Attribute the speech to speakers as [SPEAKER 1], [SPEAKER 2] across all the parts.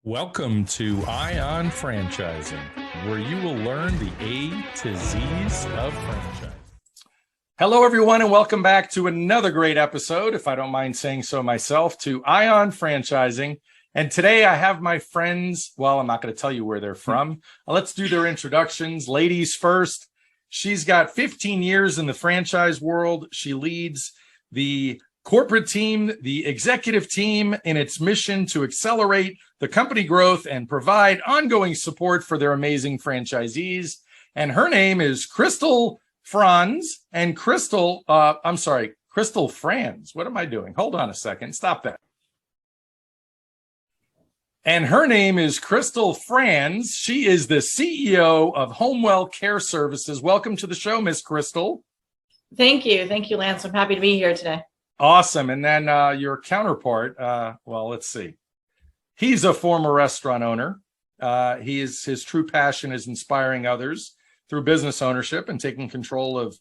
[SPEAKER 1] Welcome to Ion Franchising, where you will learn the A to Z's of franchise. Hello, everyone, and welcome back to another great episode, if I don't mind saying so myself, to Ion Franchising. And today I have my friends. Well, I'm not going to tell you where they're from. Let's do their introductions. Ladies first. She's got 15 years in the franchise world. She leads the corporate team, the executive team, in its mission to accelerate the company growth and provide ongoing support for their amazing franchisees. And her name is Crystal Franz. And Crystal Franz. What am I doing? Hold on a second. Stop that. And her name is Crystal Franz. She is the CEO of HomeWell Care Services. Welcome to the show, Miss Crystal.
[SPEAKER 2] Thank you. Thank you, Lance. I'm happy to be here today.
[SPEAKER 1] Awesome. And then your counterpart, let's see. He's a former restaurant owner. His true passion is inspiring others through business ownership and taking control of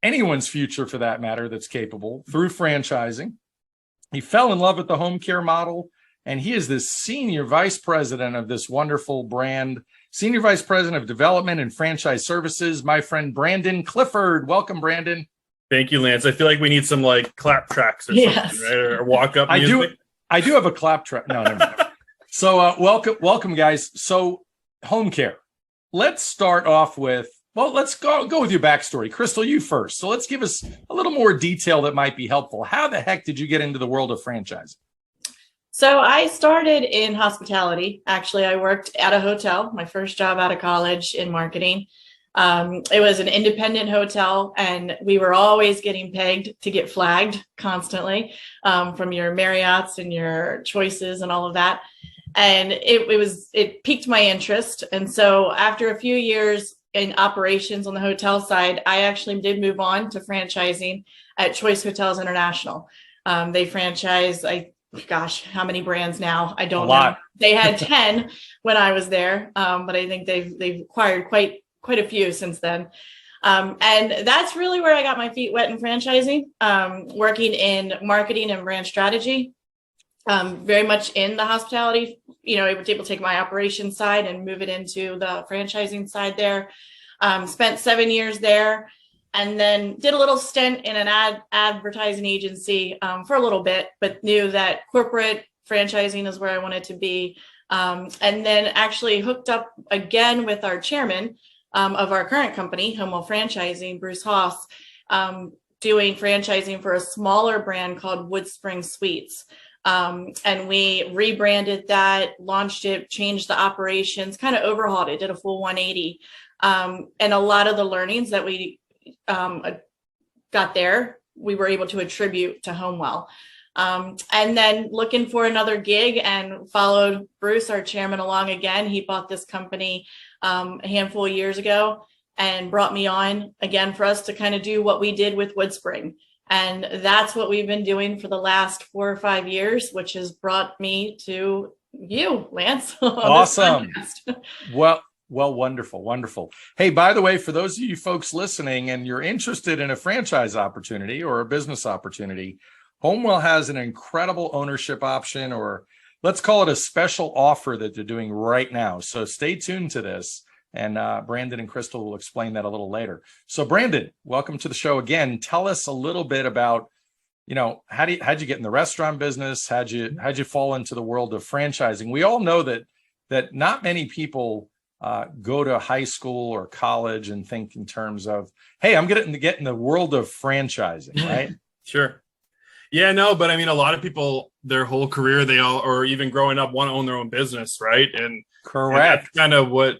[SPEAKER 1] anyone's future, for that matter, that's capable through franchising. He fell in love with the home care model, and he is the senior vice president of this wonderful brand, senior vice president of development and franchise services, my friend Brandon Clifford. Welcome, Brandon.
[SPEAKER 3] Thank you, Lance. I feel like we need some clap tracks or something, right? Or walk up music.
[SPEAKER 1] I do have a clap track. No, never mind. So welcome, guys. So home care. Let's start off with, let's go with your backstory. Crystal, you first. So let's give us a little more detail that might be helpful. How the heck did you get into the world of franchising?
[SPEAKER 2] So I started in hospitality. Actually, I worked at a hotel, my first job out of college in marketing. It was an independent hotel, and we were always getting pegged to get flagged constantly from your Marriotts and your Choices and all of that. And it piqued my interest. And so after a few years in operations on the hotel side, I actually did move on to franchising at Choice Hotels International. They franchise, how many brands now? I don't know. They had 10 when I was there, but I think they've acquired quite a few since then. And that's really where I got my feet wet in franchising, working in marketing and brand strategy, very much in the hospitality, able to take my operations side and move it into the franchising side there. Spent 7 years there, and then did a little stint in an advertising agency for a little bit, but knew that corporate franchising is where I wanted to be. And then actually hooked up again with our chairman of our current company, HomeWell Franchising, Bruce Haas, doing franchising for a smaller brand called Woodspring Suites. And we rebranded that, launched it, changed the operations, kind of overhauled it, did a full 180. And a lot of the learnings that we got there, we were able to attribute to HomeWell. And then looking for another gig, and followed Bruce, our chairman, along again. He bought this company a handful of years ago and brought me on again for us to kind of do what we did with Woodspring. And that's what we've been doing for the last 4 or 5 years, which has brought me to you, Lance.
[SPEAKER 1] Awesome. Well, wonderful. Hey, by the way, for those of you folks listening and you're interested in a franchise opportunity or a business opportunity, HomeWell has an incredible ownership option, or let's call it a special offer that they're doing right now. So stay tuned to this, and Brandon and Crystal will explain that a little later. So Brandon, welcome to the show again. Tell us a little bit about, how'd you get in the restaurant business? How'd you fall into the world of franchising? We all know that not many people go to high school or college and think in terms of, hey, I'm going to get in the world of franchising, right?
[SPEAKER 3] Sure. Yeah, no, but I mean, a lot of people, their whole career, or even growing up, want to own their own business, right? And
[SPEAKER 1] correct.
[SPEAKER 3] And that's kind of what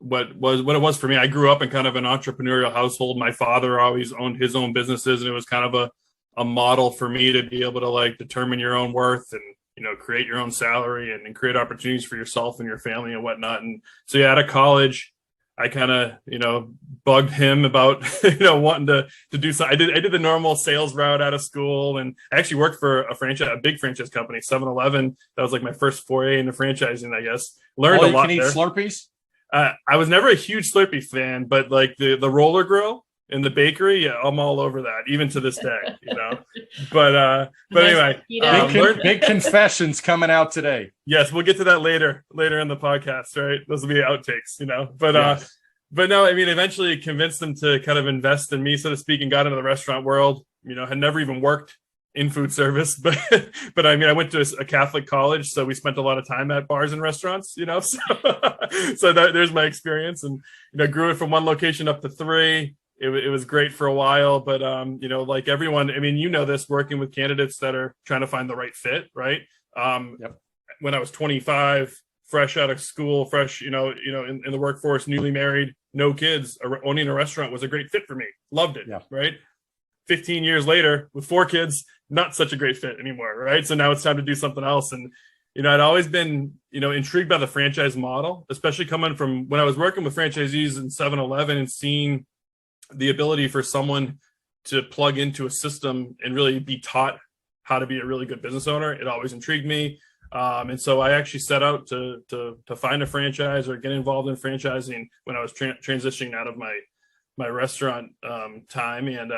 [SPEAKER 3] it was for me. I grew up in kind of an entrepreneurial household. My father always owned his own businesses, and it was kind of a model for me to be able to determine your own worth and create your own salary and create opportunities for yourself and your family and whatnot. And so out of college, I kind of, bugged him about, wanting to do something. I did the normal sales route out of school, and I actually worked for a big franchise company, 7-Eleven. That was my first foray into franchising, I guess. Learned a lot there.
[SPEAKER 1] Slurpees?
[SPEAKER 3] I was never a huge Slurpee fan, but the roller grill, in the bakery, yeah, I'm all over that, even to this day, But anyway,
[SPEAKER 1] big confessions coming out today.
[SPEAKER 3] Yes, we'll get to that later in the podcast, right? Those will be outtakes, But yes. But no, I mean, eventually convinced them to kind of invest in me, so to speak, and got into the restaurant world. Had never even worked in food service, but I mean, I went to a Catholic college, so we spent a lot of time at bars and restaurants, So there's my experience, and grew it from one location up to 3. It was great for a while, but like everyone, I mean, this, working with candidates that are trying to find the right fit, right?
[SPEAKER 1] Yep.
[SPEAKER 3] When I was 25, fresh out of school, fresh, in the workforce, newly married, no kids, owning a restaurant was a great fit for me. Loved it, right? 15 years later, with 4 kids, not such a great fit anymore, right? So now it's time to do something else. And, I'd always been, intrigued by the franchise model, especially coming from when I was working with franchisees in 7-Eleven and seeing the ability for someone to plug into a system and really be taught how to be a really good business owner. It always intrigued me. And so I actually set out to find a franchise or get involved in franchising when I was transitioning out of my restaurant time, and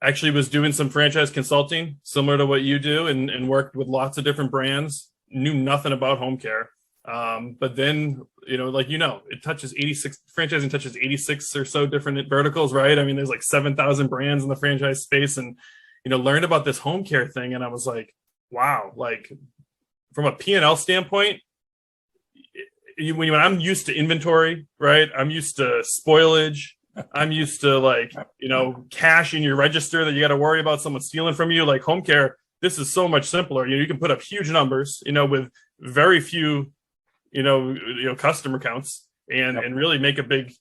[SPEAKER 3] actually was doing some franchise consulting similar to what you do, and worked with lots of different brands, knew nothing about home care. But then, it touches 86, franchising touches 86 or so different verticals, right? I mean, there's like 7,000 brands in the franchise space, and, learned about this home care thing. And I was like, wow, like from a P&L standpoint, when I'm used to inventory, right? I'm used to spoilage. I'm used to cash in your register that you got to worry about someone stealing from you. Like home care, this is so much simpler. You can put up huge numbers, with very few, customer counts, and really make a big,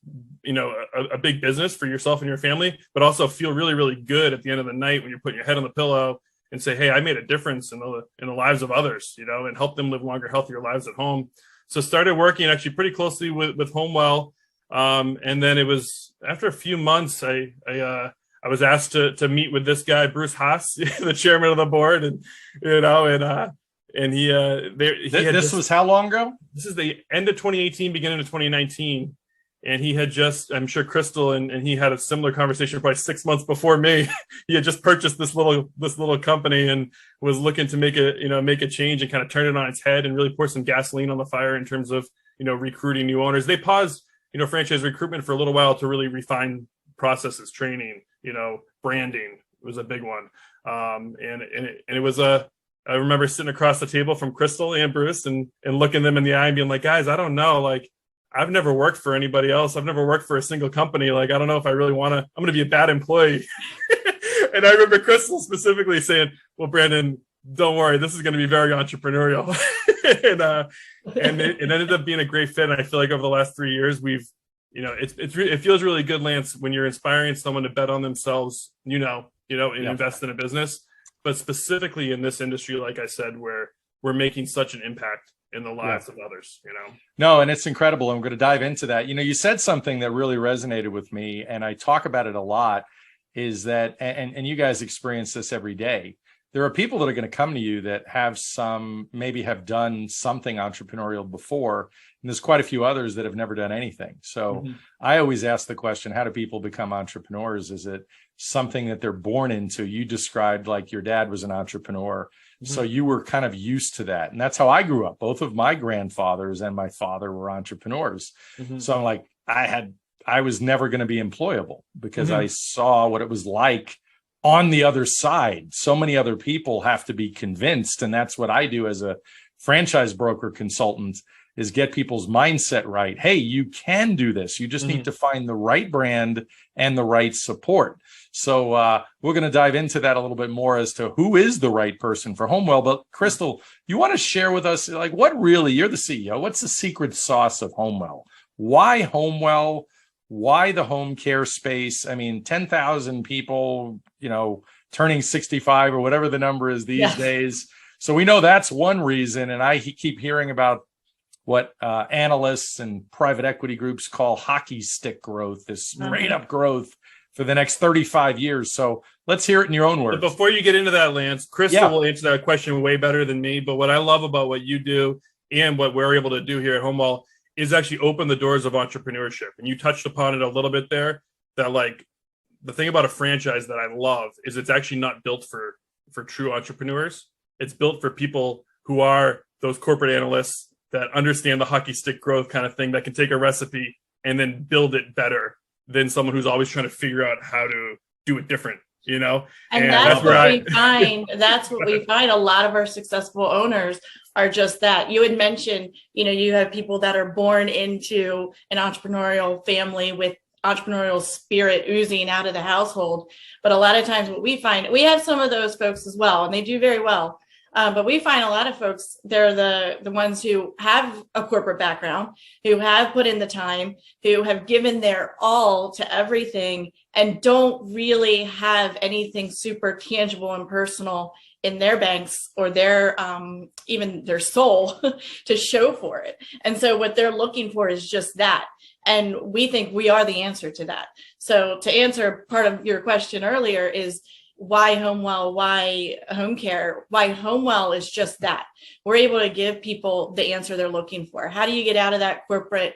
[SPEAKER 3] a big business for yourself and your family, but also feel really, really good at the end of the night when you're putting your head on the pillow and say, hey, I made a difference in the lives of others, and help them live longer, healthier lives at home. So started working actually pretty closely with HomeWell. And then it was after a few months, I was asked to meet with this guy, Bruce Haas, the chairman of the board, and he
[SPEAKER 1] this was how long ago?
[SPEAKER 3] This is the end of 2018, beginning of 2019. And he had just, I'm sure Crystal and he had a similar conversation probably 6 months before me. He had just purchased this little company and was looking to make a change and kind of turn it on its head and really pour some gasoline on the fire in terms of, recruiting new owners. They paused, franchise recruitment for a little while to really refine processes, training, branding was a big one. And it was I remember sitting across the table from Crystal and Bruce and looking them in the eye and being like, guys, I don't know. Like, I've never worked for anybody else. I've never worked for a single company. Like, I don't know if I really want to, I'm going to be a bad employee. And I remember Crystal specifically saying, well, Brandon, don't worry, this is going to be very entrepreneurial. and it ended up being a great fit. And I feel like over the last 3 years, we've, it feels really good, Lance, when you're inspiring someone to bet on themselves, and invest in a business, but specifically in this industry, like I said, where we're making such an impact in the lives of others,
[SPEAKER 1] No, and it's incredible. I'm going to dive into that. You said something that really resonated with me, and I talk about it a lot, is that, and you guys experience this every day. There are people that are going to come to you that maybe have done something entrepreneurial before, and there's quite a few others that have never done anything. So I always ask the question, how do people become entrepreneurs? Is it something that they're born into? You described like your dad was an entrepreneur. So you were kind of used to that. And that's how I grew up. Both of my grandfathers and my father were entrepreneurs. So I'm like, I was never going to be employable because I saw what it was like on the other side. So many other people have to be convinced. And that's what I do as a franchise broker consultant, is get people's mindset right. Hey, you can do this. You just need to find the right brand and the right support. So we're going to dive into that a little bit more as to who is the right person for HomeWell. But Crystal, you want to share with us, like, what really, you're the CEO, what's the secret sauce of HomeWell? Why HomeWell? Why the home care space? I mean, 10,000 people, turning 65 or whatever the number is these days. So we know that's one reason. And I keep hearing about what analysts and private equity groups call hockey stick growth, this straight up growth for the next 35 years. So let's hear it in your own words.
[SPEAKER 3] But before you get into that, Lance, Crystal will answer that question way better than me. But what I love about what you do and what we're able to do here at HomeWell is actually open the doors of entrepreneurship. And you touched upon it a little bit there, that like the thing about a franchise that I love is it's actually not built for true entrepreneurs. It's built for people who are those corporate analysts that understand the hockey stick growth kind of thing, that can take a recipe and then build it better than someone who's always trying to figure out how to do it different, you know?
[SPEAKER 2] And that's what we find. That's what we find. A lot of our successful owners are just that. You had mentioned, you have people that are born into an entrepreneurial family with entrepreneurial spirit oozing out of the household. But a lot of times what we find, we have some of those folks as well, and they do very well. But we find a lot of folks, they're the ones who have a corporate background, who have put in the time, who have given their all to everything, and don't really have anything super tangible and personal in their banks or their even their soul to show for it. And so what they're looking for is just that. And we think we are the answer to that. So to answer part of your question earlier is, why HomeWell, why home care, why HomeWell is just that. We're able to give people the answer they're looking for. How do you get out of that corporate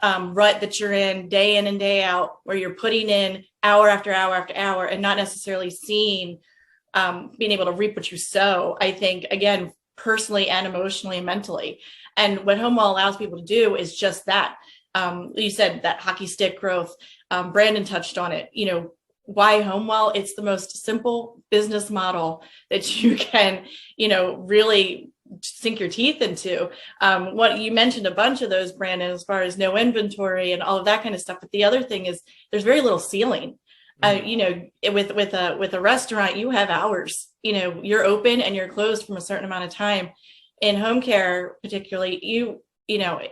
[SPEAKER 2] rut that you're in and day out, where you're putting in hour after hour after hour and not necessarily seeing, being able to reap what you sow, I think, again, personally and emotionally and mentally. And what HomeWell allows people to do is just that. You said that hockey stick growth. Brandon touched on it. Why HomeWell? It's the most simple business model that you can, really sink your teeth into. What you mentioned a bunch of those, Brandon, as far as no inventory and all of that kind of stuff. But the other thing is there's very little ceiling. With a restaurant, you have hours. You're open and you're closed from a certain amount of time. In home care, particularly,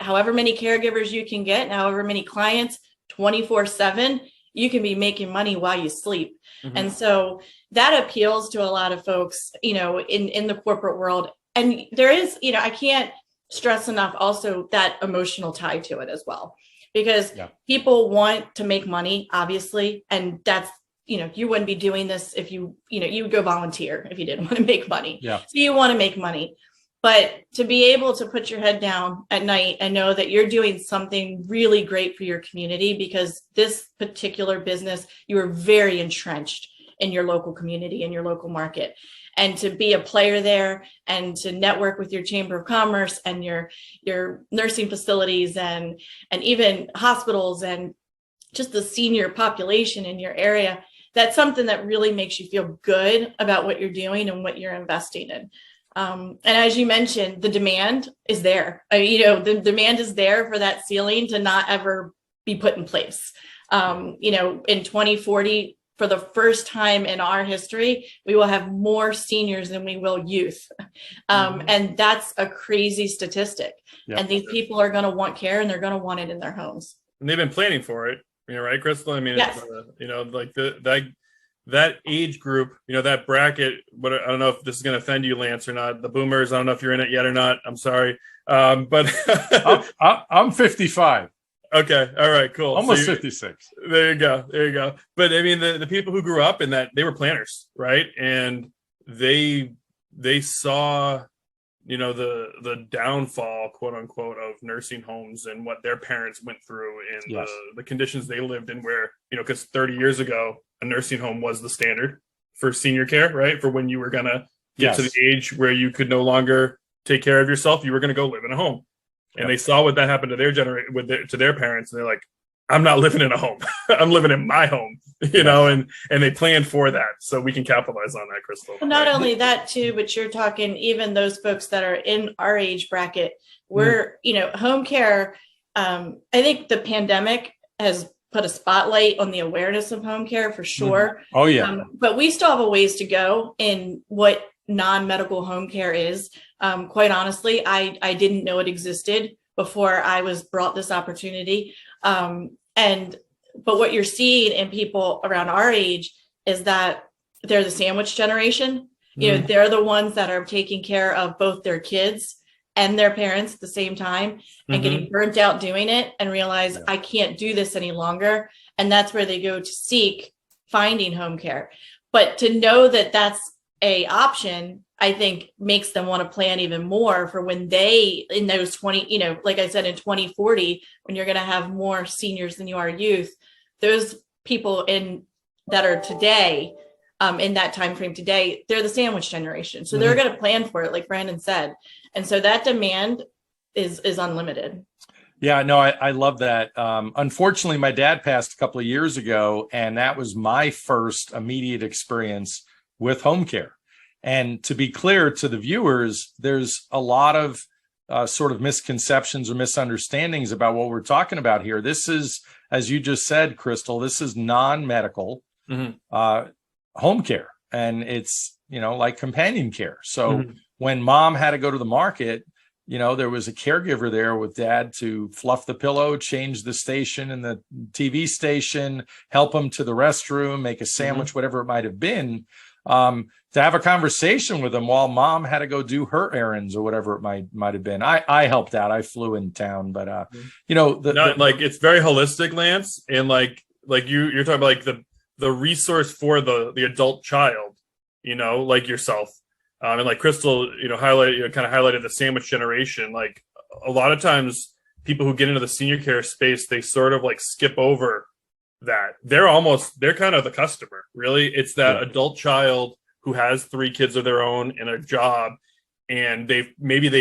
[SPEAKER 2] however many caregivers you can get, and however many clients, 24/7. You can be making money while you sleep. Mm-hmm. And so that appeals to a lot of folks, in the corporate world. And there is, I can't stress enough also that emotional tie to it as well, because people want to make money, obviously. And that's, you wouldn't be doing this if you would go volunteer if you didn't want to make money.
[SPEAKER 1] Yeah.
[SPEAKER 2] So you want to make money. But to be able to put your head down at night and know that you're doing something really great for your community, because this particular business, you are very entrenched in your local community, in your local market. And to be a player there and to network with your Chamber of Commerce and your nursing facilities and even hospitals and just the senior population in your area, that's something that really makes you feel good about what you're doing and what you're investing in. And as you mentioned, the demand is there. The demand is there for that ceiling to not ever be put in place. In 2040, for the first time in our history, we will have more seniors than we will youth. And that's a crazy statistic. Yep. And these people are going to want care, and they're going to want it in their homes.
[SPEAKER 3] And they've been planning for it, right, Crystal? I mean,
[SPEAKER 2] yes.
[SPEAKER 3] That age group, that bracket, but I don't know if this is going to offend you, Lance, or not. The boomers, I don't know if you're in it yet or not. I'm sorry. But
[SPEAKER 1] I'm 55.
[SPEAKER 3] Okay. All right, cool.
[SPEAKER 1] Almost 56.
[SPEAKER 3] There you go. But I mean, the people who grew up in that, they were planners, right? And they saw, the downfall, quote unquote, of nursing homes and what their parents went through and the conditions they lived in, where, because 30 years ago, a nursing home was the standard for senior care, right? For when you were going to get to the age where you could no longer take care of yourself, you were going to go live in a home. And they saw what that happened to their to their parents. And they're like, I'm not living in a home. I'm living in my home, and they planned for that. So we can capitalize on that, Crystal.
[SPEAKER 2] Well, not only that too, but you're talking even those folks that are in our age bracket, we're, home care. I think the pandemic has put a spotlight on the awareness of home care for sure.
[SPEAKER 1] Oh yeah.
[SPEAKER 2] But we still have a ways to go in what non-medical home care is. Quite honestly, I didn't know it existed before I was brought this opportunity. But what you're seeing in people around our age is that they're the sandwich generation. They're the ones that are taking care of both their kids and their parents at the same time and getting burnt out doing it and realize I can't do this any longer. And that's where they go to seek finding home care. But to know that that's a option, I think makes them want to plan even more for when they, in those 20, like I said, in 2040, when you're going to have more seniors than you are youth, those people in that are today, in that time frame today, they're the sandwich generation. So they're going to plan for it, like Brandon said. And so that demand is unlimited.
[SPEAKER 1] Yeah, no, I love that. Unfortunately, my dad passed a couple of years ago, and that was my first immediate experience with home care. And to be clear to the viewers, there's a lot of sort of misconceptions or misunderstandings about what we're talking about here. This is, as you just said, Crystal, this is non-medical home care, and it's, like companion care. So when mom had to go to the market, there was a caregiver there with dad to fluff the pillow, change the station and the TV station, help him to the restroom, make a sandwich, whatever it might have been, to have a conversation with him while mom had to go do her errands or whatever it might have been. I helped out. I flew in town, but
[SPEAKER 3] like it's very holistic, Lance, and like you're talking about like the resource for the adult child, like yourself. And like Crystal, kind of highlighted the sandwich generation. Like a lot of times people who get into the senior care space, they sort of like skip over that. They're kind of the customer, really. It's that adult child who has 3 kids of their own and a job, and they've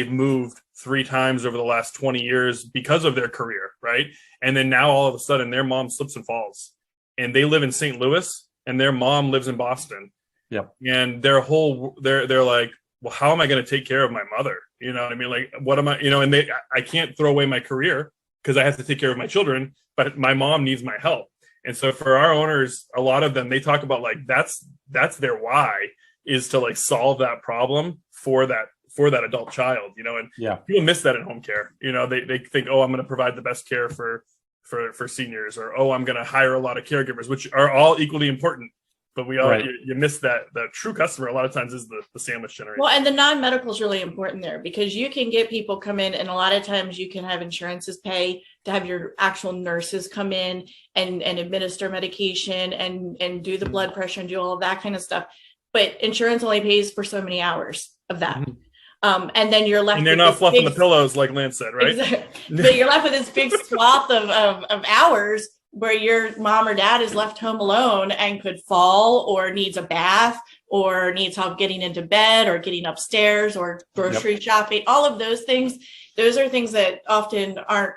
[SPEAKER 3] moved 3 times over the last 20 years because of their career, right? And then now all of a sudden their mom slips and falls, and they live in St. Louis and their mom lives in Boston.
[SPEAKER 1] Yep.
[SPEAKER 3] And they're like, well, how am I going to take care of my mother? You know what I mean? Like, what am I, and I can't throw away my career because I have to take care of my children, but my mom needs my help. And so for our owners, a lot of them, they talk about like, that's their why, is to like solve that problem for that adult child, and people miss that in home care. They think, oh, I'm going to provide the best care for seniors, or, oh, I'm going to hire a lot of caregivers, which are all equally important. But we all you miss that true customer a lot of times is the sandwich generation. Well,
[SPEAKER 2] and the non-medical is really important there, because you can get people come in, and a lot of times you can have insurances pay to have your actual nurses come in and administer medication and do the blood pressure and do all of that kind of stuff. But insurance only pays for so many hours of that. And then you're left.
[SPEAKER 3] And they're not fluffing the pillows, like Lance said, right?
[SPEAKER 2] Exactly. But you're left with this big swath of hours where your mom or dad is left home alone and could fall, or needs a bath, or needs help getting into bed, or getting upstairs, or grocery shopping. All of those things, those are things that often aren't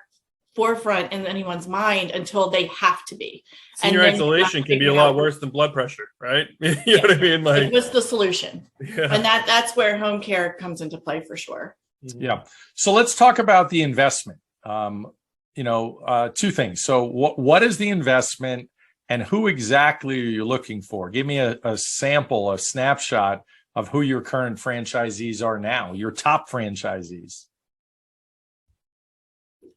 [SPEAKER 2] forefront in anyone's mind until they have to be.
[SPEAKER 3] Senior isolation can be a lot worse than blood pressure, right? you know what I mean? Like,
[SPEAKER 2] what's the solution? Yeah. And that's where home care comes into play for sure.
[SPEAKER 1] Yeah. So let's talk about the investment. 2 things. So what is the investment, and who exactly are you looking for? Give me a sample, a snapshot of who your current franchisees are now, your top franchisees.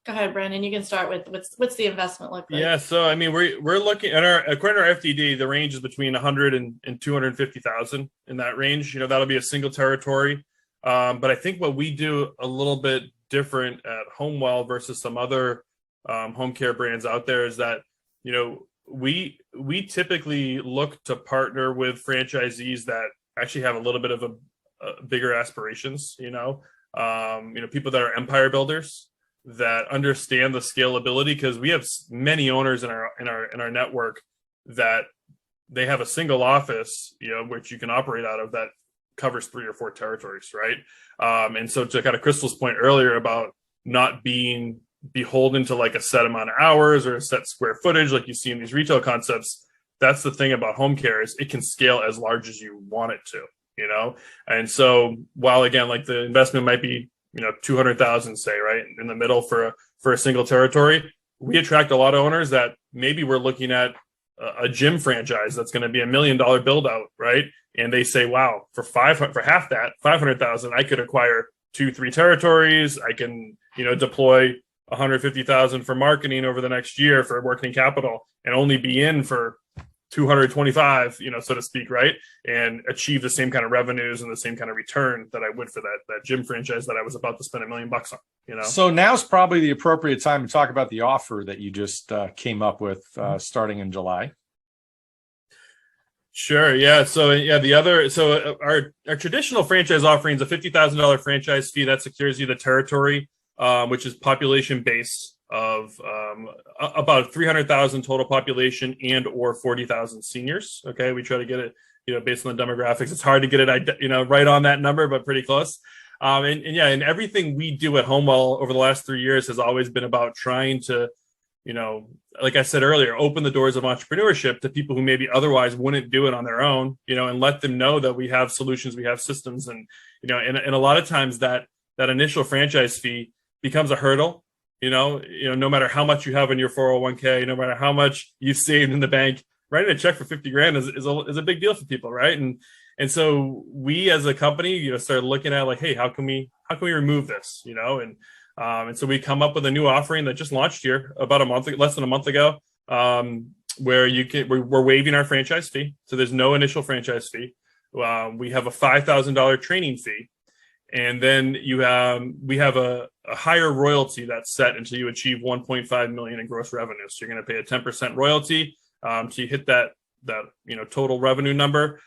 [SPEAKER 2] Go ahead, Brandon. You can start with what's the investment look like?
[SPEAKER 3] Yeah, so I mean, we're looking at according to our FDD, the range is between 100 and 250,000 in that range. That'll be a single territory. But I think what we do a little bit different at HomeWell versus some other home care brands out there is that we typically look to partner with franchisees that actually have a little bit of a bigger aspirations. People that are empire builders, that understand the scalability, because we have many owners in our network that they have a single office, which you can operate out of, that covers 3 or 4 territories, right? And so to kind of Crystal's point earlier about not being beholden to like a set amount of hours or a set square footage like you see in these retail concepts, that's the thing about home care, is it can scale as large as you want it to, And so while again, like the investment might be 200,000, say, right in the middle for a single territory, we attract a lot of owners that maybe we're looking at a gym franchise that's going to be $1 million build out, right? And they say, wow, for half that, 500,000, I could acquire 2-3 territories. I can, deploy 150,000 for marketing over the next year for working capital, and only be in for 225, so to speak, right? And achieve the same kind of revenues and the same kind of return that I would for that gym franchise that I was about to spend $1 million on,
[SPEAKER 1] So now's probably the appropriate time to talk about the offer that you just came up with starting in July.
[SPEAKER 3] Sure. Yeah. So our traditional franchise offering is a $50,000 franchise fee that secures you the territory which is population base of about 300,000 total population and or 40,000 seniors. Okay, we try to get it, based on the demographics. It's hard to get it, right on that number, but pretty close. And everything we do at HomeWell over the last 3 years has always been about trying to, like I said earlier, open the doors of entrepreneurship to people who maybe otherwise wouldn't do it on their own, and let them know that we have solutions, we have systems, and a lot of times that initial franchise fee becomes a hurdle. No matter how much you have in your 401k, no matter how much you've saved in the bank, writing a check for 50 grand is a big deal for people, right? And so we as a company, started looking at like, hey, how can we remove this, and so we come up with a new offering that just launched here about less than a month ago, where we're waiving our franchise fee, so there's no initial franchise fee. We have a $5,000 training fee. And then we have a higher royalty that's set until you achieve 1.5 million in gross revenue. So you're going to pay a 10% royalty to hit that total revenue number.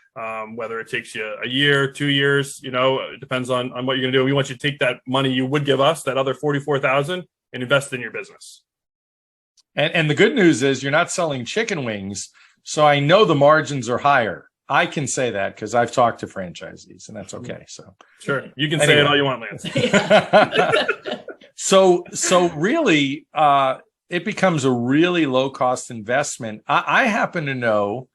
[SPEAKER 3] Whether it takes you a year, 2 years, it depends on what you're going to do. We want you to take that money you would give us, that other 44,000, and invest in your business.
[SPEAKER 1] And the good news is you're not selling chicken wings, so I know the margins are higher. I can say that because I've talked to franchisees, and that's okay. So
[SPEAKER 3] sure, you can say it all you want, Lance.
[SPEAKER 1] So really, it becomes a really low cost investment. I happen to know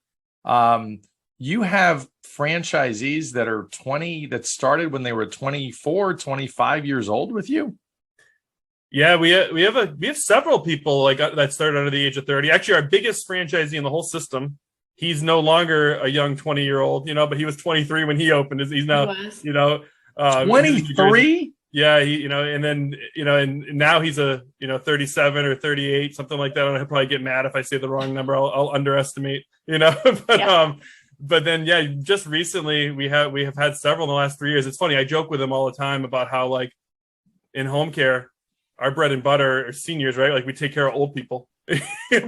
[SPEAKER 1] you have franchisees that are 20 that started when they were 24, 25 years old with you.
[SPEAKER 3] Yeah, we have several people like that started under the age of 30. Actually, our biggest franchisee in the whole system. He's no longer a young 20-year-old, but he was 23 when he opened. He's now,
[SPEAKER 1] 23.
[SPEAKER 3] Yeah, and then, and now he's a, 37 or 38, something like that. I'll probably get mad if I say the wrong number. I'll underestimate, but then, just recently we have had several in the last 3 years. It's funny. I joke with him all the time about how like in home care, our bread and butter are seniors, right? Like we take care of old people.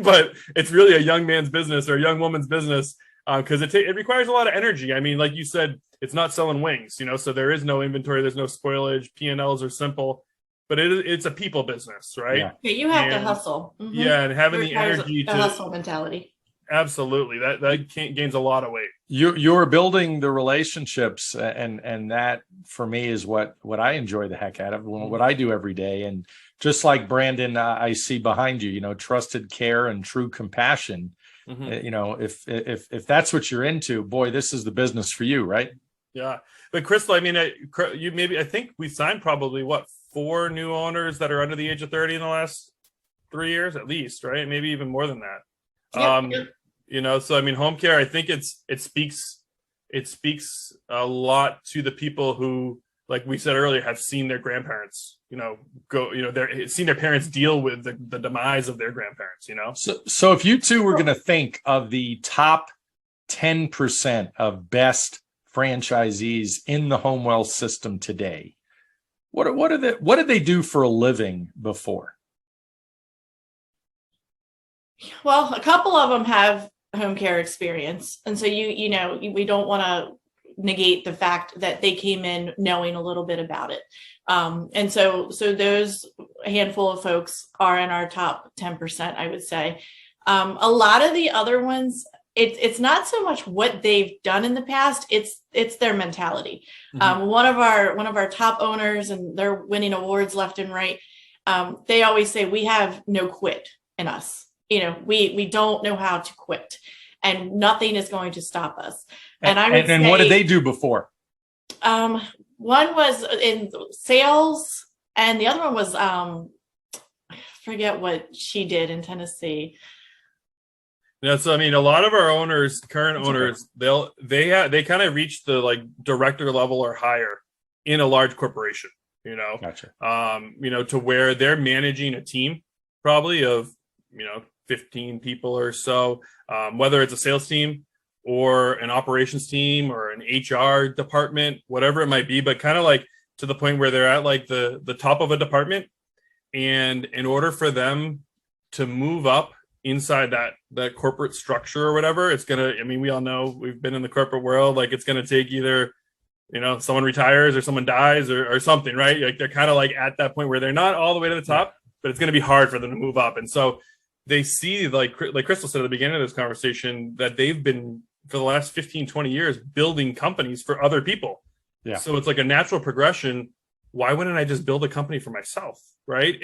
[SPEAKER 3] But it's really a young man's business or a young woman's business because it requires a lot of energy. I mean, like you said, it's not selling wings, so there is no inventory, there's no spoilage, P&Ls are simple, but it's a people business, right?
[SPEAKER 2] Yeah, you have to hustle. Mm-hmm.
[SPEAKER 3] Yeah, and having the energy
[SPEAKER 2] to hustle mentality.
[SPEAKER 3] Absolutely, that gains a lot of weight.
[SPEAKER 1] You're building the relationships, and that for me is what I enjoy the heck out of, what I do every day. And just like Brandon, I see behind you, trusted care and true compassion. Mm-hmm. If that's what you're into, boy, this is the business for you, right?
[SPEAKER 3] Yeah, but Crystal, I mean, I think we signed probably 4 new owners that are under the age of 30 in the last 3 years, at least, right? Maybe even more than that. Yep. So I mean, home care, I think it speaks a lot to the people who, like we said earlier, have seen their grandparents, seen their parents deal with the demise of their grandparents,
[SPEAKER 1] So if you two were going to think of the top 10% of best franchisees in the HomeWell system today, what did they do for a living before?
[SPEAKER 2] Well, a couple of them have home care experience. And so we don't want to negate the fact that they came in knowing a little bit about it. And so those handful of folks are in our top 10%, I would say. A lot of the other ones, it's not so much what they've done in the past, it's their mentality. Mm-hmm. One of our top owners, and they're winning awards left and right. They always say we have no quit in us. We don't know how to quit, and nothing is going to stop us. And
[SPEAKER 1] what did they do before?
[SPEAKER 2] One was in sales, and the other one was I forget what she did in Tennessee.
[SPEAKER 3] Yeah, so I mean, a lot of our current owners, they kind of reach the like director level or higher in a large corporation.
[SPEAKER 1] Gotcha.
[SPEAKER 3] To where they're managing a team probably of 15 people or so, whether it's a sales team or an operations team or an HR department, whatever it might be, but kind of like to the point where they're at like the top of a department. And in order for them to move up inside that corporate structure or whatever, it's we all know, we've been in the corporate world, like it's going to take either someone retires or someone dies or something, right? Like they're kind of like at that point where they're not all the way to the top, but it's going to be hard for them to move up. And so they see, like Crystal said at the beginning of this conversation, that they've been for the last 15, 20 years building companies for other people. Yeah. So it's like a natural progression. Why wouldn't I just build a company for myself? Right.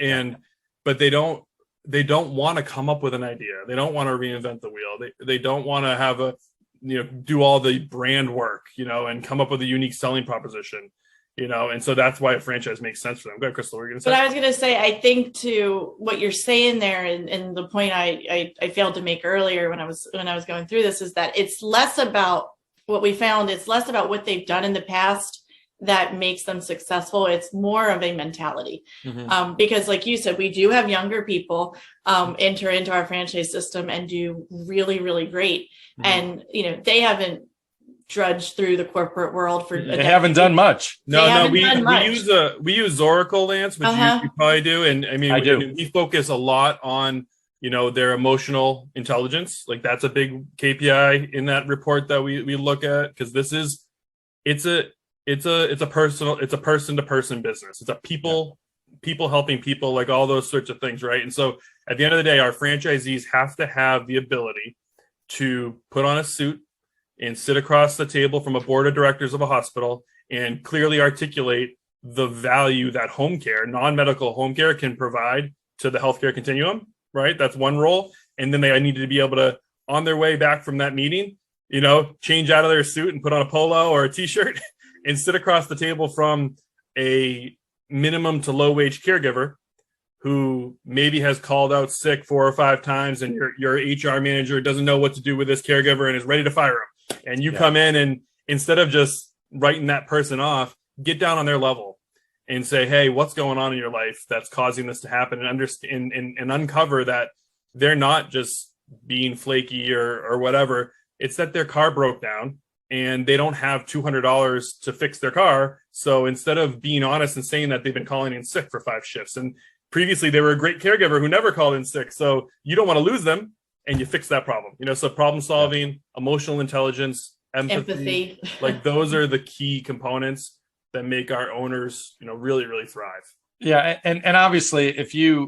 [SPEAKER 3] But they don't want to come up with an idea. They don't want to reinvent the wheel. They don't want to have do all the brand work, and come up with a unique selling proposition, and so that's why a franchise makes sense for them. Go ahead, Crystal, what were you going to say?
[SPEAKER 2] But I was going to say, I think to what you're saying there, and the point I failed to make earlier when I was going through this, is that it's less about what we found. It's less about what they've done in the past that makes them successful. It's more of a mentality. Because like you said, we do have younger people enter into our franchise system and do really, really great. And, they haven't drudged through the corporate world for
[SPEAKER 1] they haven't done much.
[SPEAKER 3] We use Oracle, Lance, which you probably do. And I mean, we focus a lot on, their emotional intelligence. Like that's a big KPI in that report that we look at, because it's a person-to-person business. It's a people helping people, like all those sorts of things, right? And so at the end of the day, our franchisees have to have the ability to put on a suit and sit across the table from a board of directors of a hospital and clearly articulate the value that home care, non-medical home care, can provide to the healthcare continuum, right? That's one role. And then they need to be able to, on their way back from that meeting, change out of their suit and put on a polo or a t-shirt and sit across the table from a minimum to low wage caregiver who maybe has called out sick 4 or 5 times, and your HR manager doesn't know what to do with this caregiver and is ready to fire him. And you come in, and instead of just writing that person off, get down on their level and say, hey, what's going on in your life that's causing this to happen, and understand and uncover that they're not just being flaky or whatever. It's that their car broke down and they don't have $200 to fix their car. So instead of being honest and saying that they've been calling in sick for 5 shifts, and previously they were a great caregiver who never called in sick, so you don't want to lose them, and you fix that problem. So problem solving, emotional intelligence, empathy. Like those are the key components that make our owners, really, really thrive.
[SPEAKER 1] Yeah. And obviously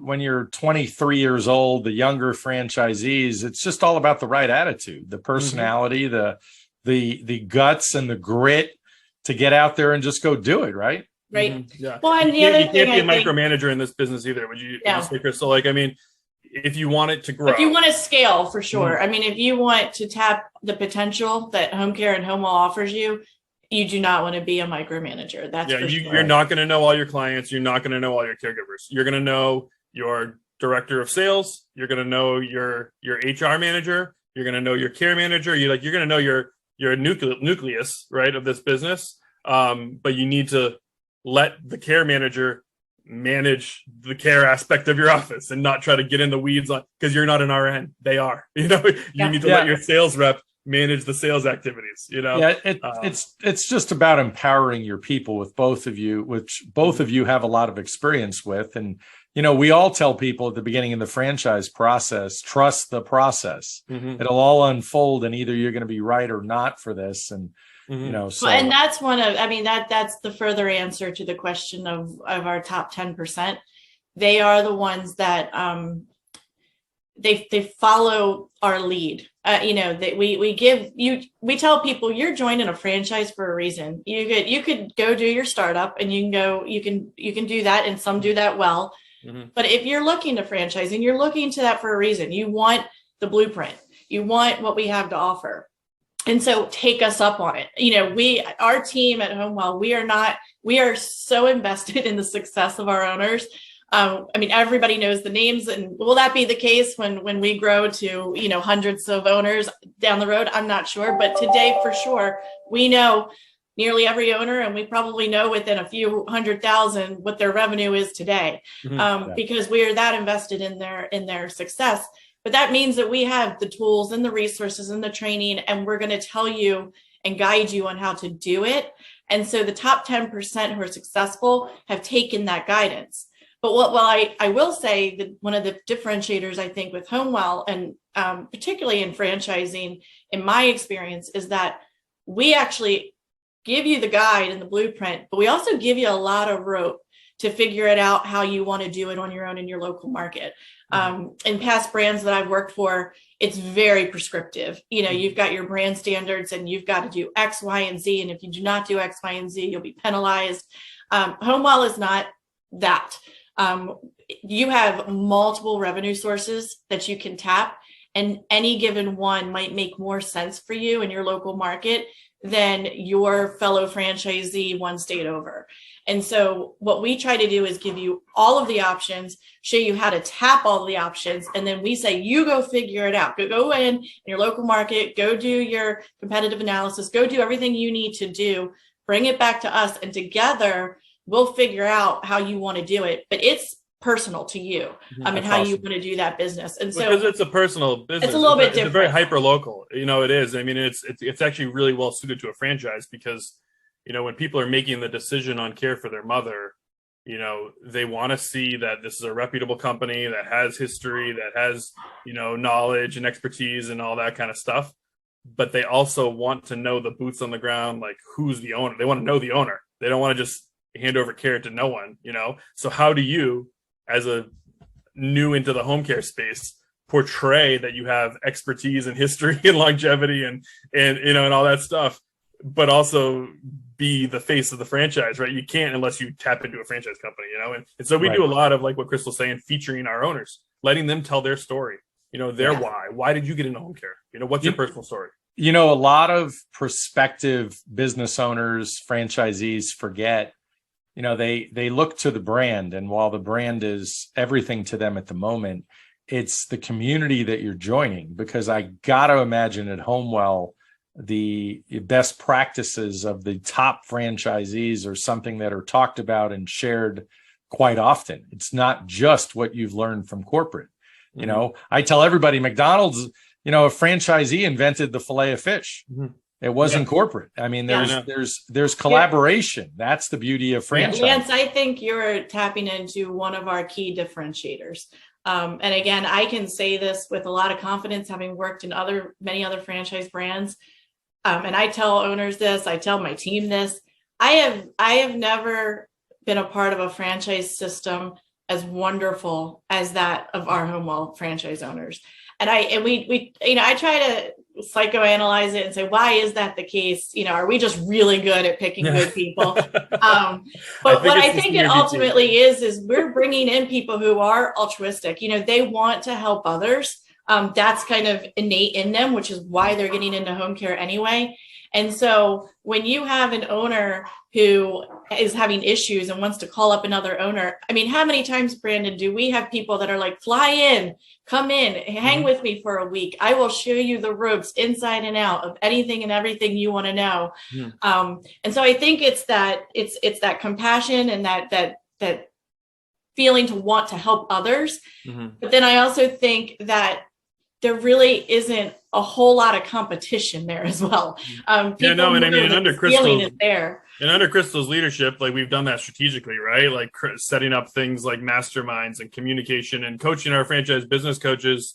[SPEAKER 1] when you're 23 years old, the younger franchisees, it's just all about the right attitude, the personality, the guts and the grit to get out there and just go do it. Right.
[SPEAKER 2] Right.
[SPEAKER 3] Yeah.
[SPEAKER 2] Well, and
[SPEAKER 3] you can't be a micromanager in this business either. Would you say, Crystal? Like, I mean, if you want it to grow,
[SPEAKER 2] if you want to scale, for sure. I mean, if you want to tap the potential that home care and HomeWell offers you, you do not want to be a micromanager. That's for sure.
[SPEAKER 3] You're not going to know all your clients. You're not going to know all your caregivers. You're going to know your director of sales. You're going to know your HR manager. You're going to know your care manager. You're going to know your nucleus, right, of this business. But you need to let the care manager manage the care aspect of your office and not try to get in the weeds on, because you're not an RN. They are, you need to let your sales rep manage the sales activities,
[SPEAKER 1] it's just about empowering your people with both of you, which both of you have a lot of experience with. And, we all tell people at the beginning of the franchise process, trust the process. It'll all unfold, and either you're going to be right or not for this. And, so.
[SPEAKER 2] And that's that's the further answer to the question of our top 10%. They are the ones that, they follow our lead. We tell people you're joining a franchise for a reason. You could go do your startup, and you can do that, and some do that well. But if you're looking to franchise and you're looking to that for a reason, you want the blueprint, you want what we have to offer. And so take us up on it. Our team at HomeWell, we are so invested in the success of our owners. Everybody knows the names, and will that be the case when we grow to, hundreds of owners down the road? I'm not sure, but today for sure, we know nearly every owner, and we probably know within a few 100,000 what their revenue is today, because we are that invested in their success. But that means that we have the tools and the resources and the training, and we're going to tell you and guide you on how to do it. And so the top 10% who are successful have taken that guidance. But I will say that one of the differentiators, I think, with HomeWell, and particularly in franchising, in my experience, is that we actually give you the guide and the blueprint, but we also give you a lot of rope to figure it out how you want to do it on your own in your local market. In past brands that I've worked for, it's very prescriptive. You've got your brand standards and you've got to do X, Y, and Z. And if you do not do X, Y, and Z, you'll be penalized. HomeWell is not that. You have multiple revenue sources that you can tap, and any given one might make more sense for you in your local market than your fellow franchisee one state over. And so what we try to do is give you all of the options, show you how to tap all of the options. And then we say, you go figure it out. Go in your local market, go do your competitive analysis, go do everything you need to do, bring it back to us. And together we'll figure out how you want to do it. But it's personal to you. How awesome. You want to do that business. And so
[SPEAKER 3] because it's a personal business,
[SPEAKER 2] it's a little bit different.
[SPEAKER 3] It's very hyper local. It is. I mean, it's actually really well suited to a franchise because, when people are making the decision on care for their mother, they want to see that this is a reputable company that has history, that has, knowledge and expertise and all that kind of stuff. But they also want to know the boots on the ground, like who's the owner. They want to know the owner. They don't want to just hand over care to no one, So how do you, as a new into the home care space, portray that you have expertise and history and longevity and all that stuff, but also be the face of the franchise, right? You can't unless you tap into a franchise company, and so we do a lot of, like what Crystal's saying, featuring our owners, letting them tell their story, their why did you get into home care? What's your personal story?
[SPEAKER 1] A lot of prospective business owners, franchisees forget, they look to the brand, and while the brand is everything to them at the moment, it's the community that you're joining, because I got to imagine at HomeWell, the best practices of the top franchisees are something that are talked about and shared quite often. It's not just what you've learned from corporate. I tell everybody, McDonald's, a franchisee invented the filet of fish. It wasn't corporate. I mean, there's collaboration. That's the beauty of franchise.
[SPEAKER 2] Lance, I think you're tapping into one of our key differentiators. And again, I can say this with a lot of confidence, having worked in many other franchise brands. And I tell owners this, I tell my team this. I have never been a part of a franchise system as wonderful as that of our HomeWell franchise owners. And I try to psychoanalyze it and say, why is that the case? Are we just really good at picking good people? But what I think it ultimately is we're bringing in people who are altruistic. They want to help others. That's kind of innate in them, which is why they're getting into home care anyway. And so when you have an owner who is having issues and wants to call up another owner, I mean, how many times, Brandon, do we have people that are like, fly in, come in, hang with me for a week. I will show you the ropes inside and out of anything and everything you want to know. And so I think it's that compassion and that feeling to want to help others. But then I also think that there really isn't a whole lot of competition there as well.
[SPEAKER 3] And under Crystal's leadership, like we've done that strategically, right? Like setting up things like masterminds and communication and coaching our franchise business coaches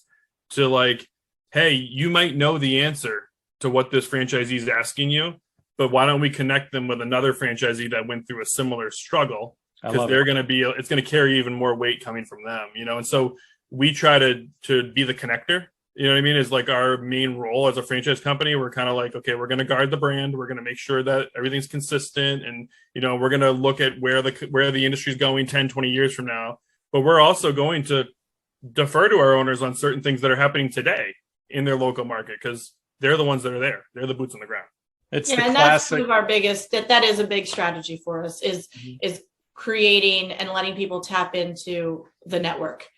[SPEAKER 3] to like, hey, you might know the answer to what this franchisee is asking you, but why don't we connect them with another franchisee that went through a similar struggle? Because it's going to carry even more weight coming from them, and so we try to be the connector. You know what I mean? Is like our main role as a franchise company. We're kind of like, okay, we're going to guard the brand. We're going to make sure that everything's consistent. And, we're going to look at where the industry is going 10, 20 years from now. But we're also going to defer to our owners on certain things that are happening today in their local market, because they're the ones that are there. They're the boots on the ground.
[SPEAKER 1] It's
[SPEAKER 2] the classic. That's one of our biggest, that is a big strategy for us is creating and letting people tap into the network.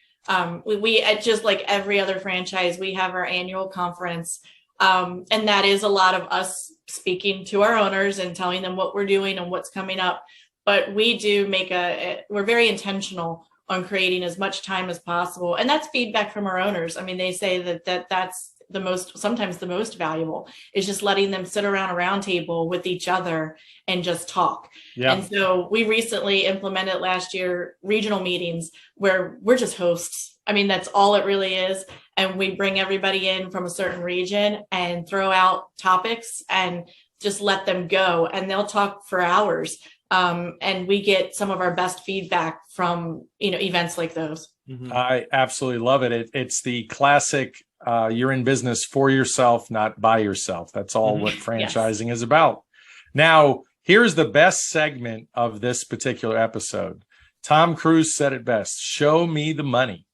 [SPEAKER 2] We just like every other franchise, we have our annual conference. And that is a lot of us speaking to our owners and telling them what we're doing and what's coming up. But we do we're very intentional on creating as much time as possible. And that's feedback from our owners. I mean, they say that's sometimes the most valuable is just letting them sit around a round table with each other and just talk. Yeah. And so we recently implemented last year regional meetings where we're just hosts. I mean, that's all it really is. And we bring everybody in from a certain region and throw out topics and just let them go, and they'll talk for hours. And we get some of our best feedback from, events like those.
[SPEAKER 3] Mm-hmm.
[SPEAKER 1] I absolutely love it. It's the classic, you're in business for yourself, not by yourself. That's all what franchising is about. Now, here's the best segment of this particular episode. Tom Cruise said it best: show me the money.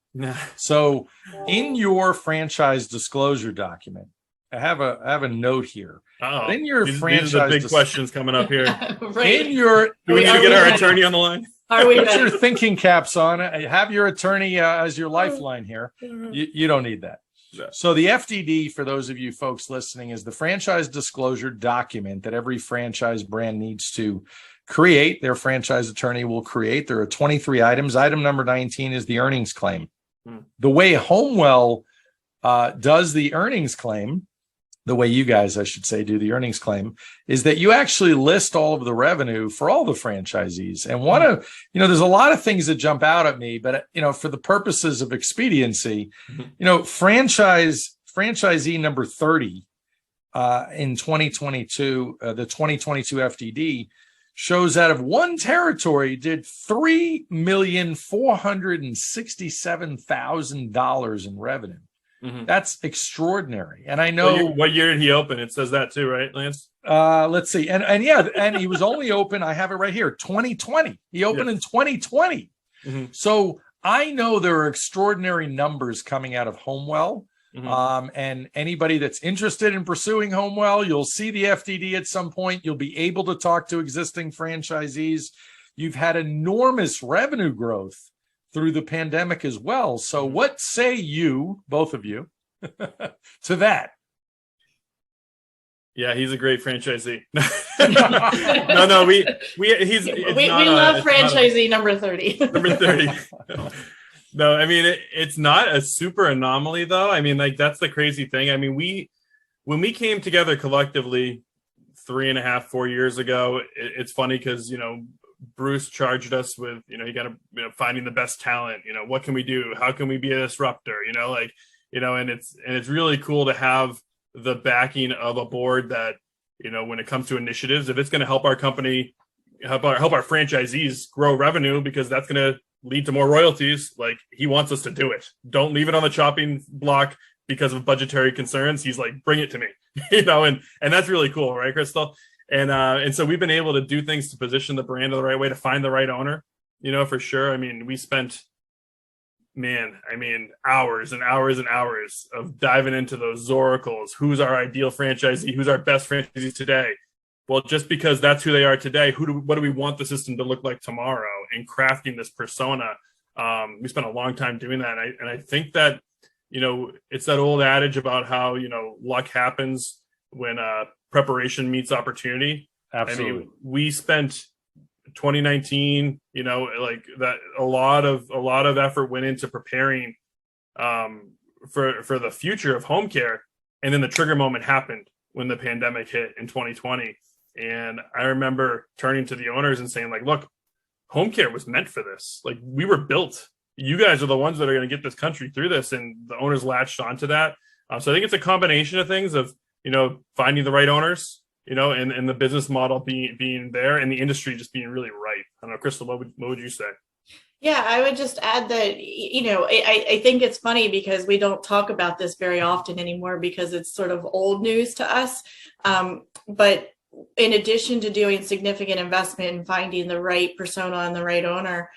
[SPEAKER 1] So in your franchise disclosure document, I have a note here.
[SPEAKER 3] Oh,
[SPEAKER 1] in your
[SPEAKER 3] these
[SPEAKER 1] franchise
[SPEAKER 3] are the big questions coming up here.
[SPEAKER 2] Right.
[SPEAKER 3] Do we need to get our attorney on the line?
[SPEAKER 2] Are we
[SPEAKER 1] Put your
[SPEAKER 2] ready?
[SPEAKER 1] thinking caps on. Have your attorney as your lifeline here. You don't need that.
[SPEAKER 3] Yeah.
[SPEAKER 1] So the FDD, for those of you folks listening, is the franchise disclosure document that every franchise brand needs to create. Their franchise attorney will create. There are 23 items. Item number 19 is the earnings claim. The way HomeWell does the earnings claim, the way you guys, I should say, do the earnings claim, is that you actually list all of the revenue for all the franchisees. And there's a lot of things that jump out at me, but, for the purposes of expediency, franchisee number 30 in 2022, the 2022 FDD shows out of one territory did $3,467,000 in revenue. That's extraordinary. And I know
[SPEAKER 3] what year did he open? It says that too, right, Lance?
[SPEAKER 1] Let's see. And he was only open, I have it right here, 2020. He opened in 2020. So I know there are extraordinary numbers coming out of HomeWell. And anybody that's interested in pursuing HomeWell, you'll see the FDD at some point. You'll be able to talk to existing franchisees. You've had enormous revenue growth through the pandemic as well. So what say you, both of you, to that?
[SPEAKER 3] Yeah, he's a great franchisee. No, we
[SPEAKER 2] love franchisee number 30.
[SPEAKER 3] Number 30. No, I mean, it's not a super anomaly, though. I mean, that's the crazy thing. I mean, when we came together collectively 3.5, 4 years ago, it's funny because, Bruce charged us with, you got to, finding the best talent. What can we do? How can we be a disruptor? And it's really cool to have the backing of a board that, when it comes to initiatives, if it's going to help our company, help our franchisees grow revenue, because that's going to lead to more royalties. Like, he wants us to do it. Don't leave it on the chopping block because of budgetary concerns. He's like, bring it to me, and that's really cool. Right, Crystal? And so we've been able to do things to position the brand the right way, to find the right owner, for sure. I mean, we spent, hours and hours and hours of diving into those oracles. Who's our ideal franchisee? Who's our best franchisee today? Well, just because that's who they are today, what do we want the system to look like tomorrow? And crafting this persona, we spent a long time doing that. And I think that, it's that old adage about how, luck happens when preparation meets opportunity.
[SPEAKER 1] Absolutely.
[SPEAKER 3] I mean, we spent 2019, like that, a lot of effort went into preparing for the future of home care. And then the trigger moment happened when the pandemic hit in 2020. And I remember turning to the owners and saying, like, look, home care was meant for this. Like, we were built. You guys are the ones that are going to get this country through this. And the owners latched onto that. So I think it's a combination of things of, finding the right owners, and the business model being there, and the industry just being really right. I don't know, Crystal, what would you say?
[SPEAKER 2] Yeah, I would just add that, I think it's funny because we don't talk about this very often anymore because it's sort of old news to us. But in addition to doing significant investment in finding the right persona and the right owner,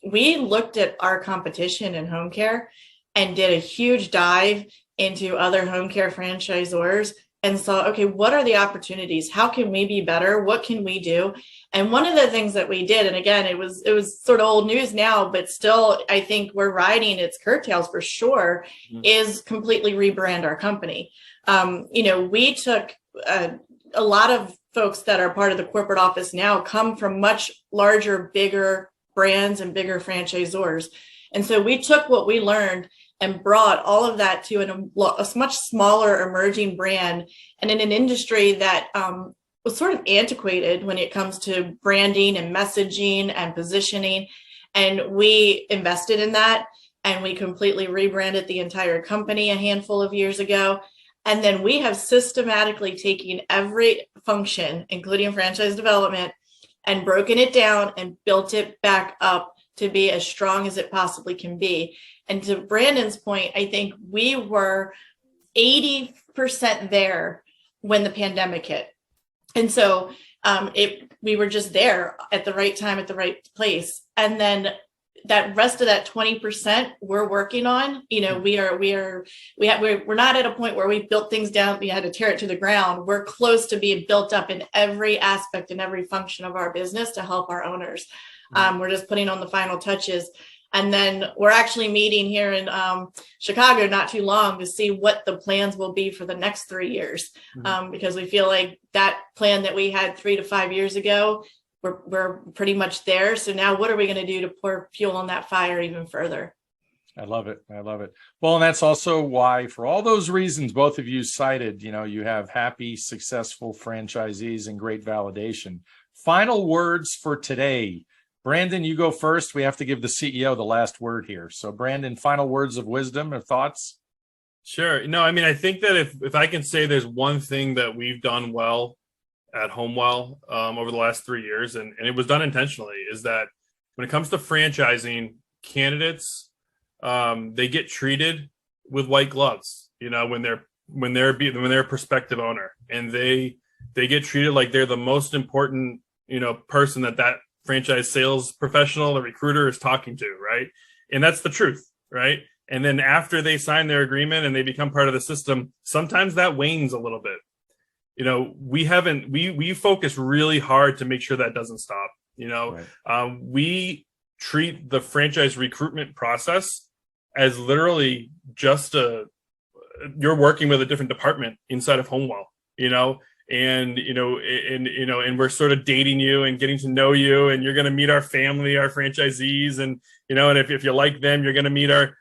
[SPEAKER 2] we looked at our competition in home care and did a huge dive into other home care franchisors and saw, okay, what are the opportunities? How can we be better? What can we do? And one of the things that we did, and again, it was sort of old news now, but still, I think we're riding its curtails for sure, is completely rebrand our company. We took a lot of folks that are part of the corporate office now come from much larger, bigger brands and bigger franchisors. And so we took what we learned and brought all of that to a much smaller emerging brand and in an industry that was sort of antiquated when it comes to branding and messaging and positioning. And we invested in that, and we completely rebranded the entire company a handful of years ago. And then we have systematically taken every function, including franchise development, and broken it down and built it back up to be as strong as it possibly can be. And to Brandon's point, I think we were 80% there when the pandemic hit. And so we were just there at the right time, at the right place. And then that rest of that 20% we're working on, we're not at a point where we built things down, we had to tear it to the ground. We're close to being built up in every aspect and every function of our business to help our owners. We're just putting on the final touches. And then we're actually meeting here in Chicago not too long to see what the plans will be for the next 3 years, because we feel like that plan that we had 3 to 5 years ago, we're pretty much there. So now what are we going to do to pour fuel on that fire even further?
[SPEAKER 1] I love it. I love it. Well, and that's also why, for all those reasons both of you cited, you have happy, successful franchisees and great validation. Final words for today. Brandon, you go first. We have to give the CEO the last word here. So Brandon, final words of wisdom or thoughts?
[SPEAKER 3] Sure. No, I mean, I think that if I can say there's one thing that we've done well at HomeWell over the last 3 years, and it was done intentionally, is that when it comes to franchising, candidates, they get treated with white gloves, when they're a prospective owner, and they get treated like they're the most important, person that franchise sales professional, the recruiter is talking to, right? And that's the truth, right? And then after they sign their agreement and they become part of the system, sometimes that wanes a little bit. We focus really hard to make sure that doesn't stop. Right. We treat the franchise recruitment process as literally just you're working with a different department inside of HomeWell, and we're sort of dating you and getting to know you, and you're going to meet our family, our franchisees, and and if you like them, you're going to meet our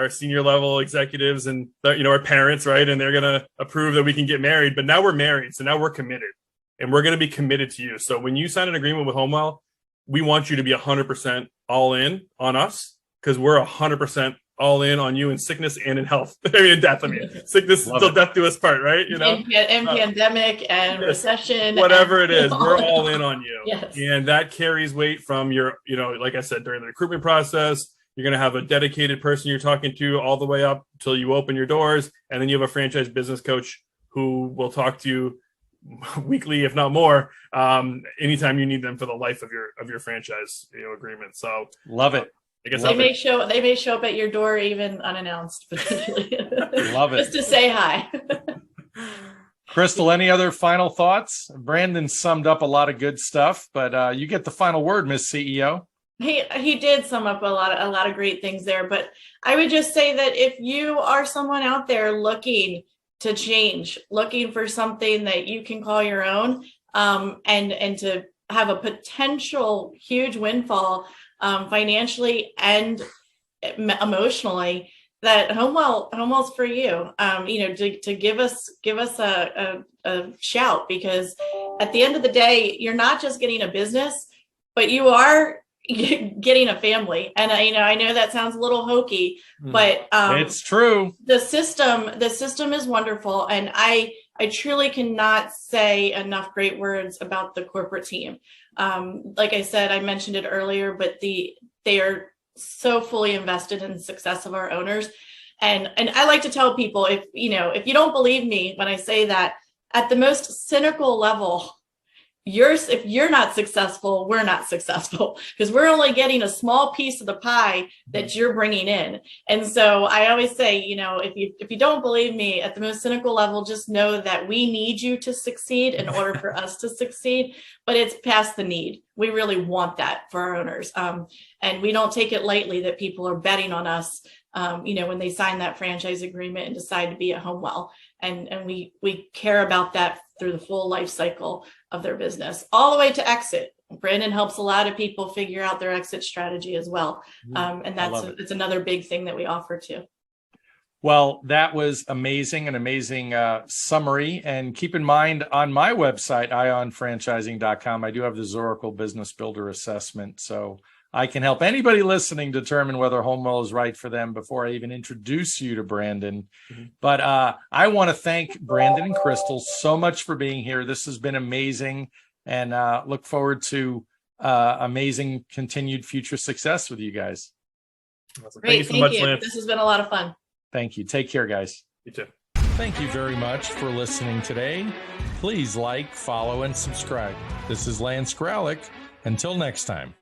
[SPEAKER 3] senior level executives and our parents, right? And they're going to approve that we can get married. But now we're married, so now we're committed, and we're going to be committed to you. So when you sign an agreement with HomeWell, we want you to be 100% all in on us, because we're 100% all in on you in sickness and in health. In death. Sickness till death do us part, right?
[SPEAKER 2] And pandemic and recession,
[SPEAKER 3] whatever it is, we're all in on you.
[SPEAKER 2] Yes.
[SPEAKER 3] And that carries weight from your, like I said, during the recruitment process. You're going to have a dedicated person you're talking to all the way up until you open your doors. And then you have a franchise business coach who will talk to you weekly, if not more, anytime you need them for the life of your franchise agreement. So
[SPEAKER 1] love it.
[SPEAKER 3] I guess
[SPEAKER 2] they may show up at your door even unannounced, potentially.
[SPEAKER 1] Love it.
[SPEAKER 2] Just to say hi.
[SPEAKER 1] Crystal, any other final thoughts? Brandon summed up a lot of good stuff, but you get the final word, Miss CEO.
[SPEAKER 2] He did sum up a lot of great things there, but I would just say that if you are someone out there looking to change, looking for something that you can call your own, and to have a potential huge windfall, financially and emotionally, that HomeWell's for you. To give us a shout, because at the end of the day, you're not just getting a business, but you are getting a family. And I know that sounds a little hokey, but
[SPEAKER 1] it's true.
[SPEAKER 2] The system is wonderful, and I truly cannot say enough great words about the corporate team. Like I said, I mentioned it earlier, but they are so fully invested in the success of our owners. And I like to tell people, if you don't believe me when I say that, at the most cynical level, if you're not successful, we're not successful, because we're only getting a small piece of the pie that you're bringing in. And so I always say, if you don't believe me, at the most cynical level, just know that we need you to succeed in order for us to succeed. But it's past the need. We really want that for our owners. And we don't take it lightly that people are betting on us, when they sign that franchise agreement and decide to be at HomeWell. And we care about that through the full life cycle of their business, all the way to exit. Brandon helps a lot of people figure out their exit strategy as well. And it's another big thing that we offer too.
[SPEAKER 1] Well, that was amazing, an amazing summary. And keep in mind, on my website, ionfranchising.com, I do have the Zoracle Business Builder Assessment. So I can help anybody listening determine whether HomeWell is right for them before I even introduce you to Brandon. But I want to thank Brandon and Crystal so much for being here. This has been amazing, and look forward to amazing continued future success with you guys.
[SPEAKER 3] Awesome.
[SPEAKER 2] Great,
[SPEAKER 3] Thank you so much, Lance.
[SPEAKER 2] This has been a lot of fun.
[SPEAKER 1] Thank you. Take care, guys.
[SPEAKER 3] You too.
[SPEAKER 1] Thank you very much for listening today. Please like, follow, and subscribe. This is Lance Graulich. Until next time.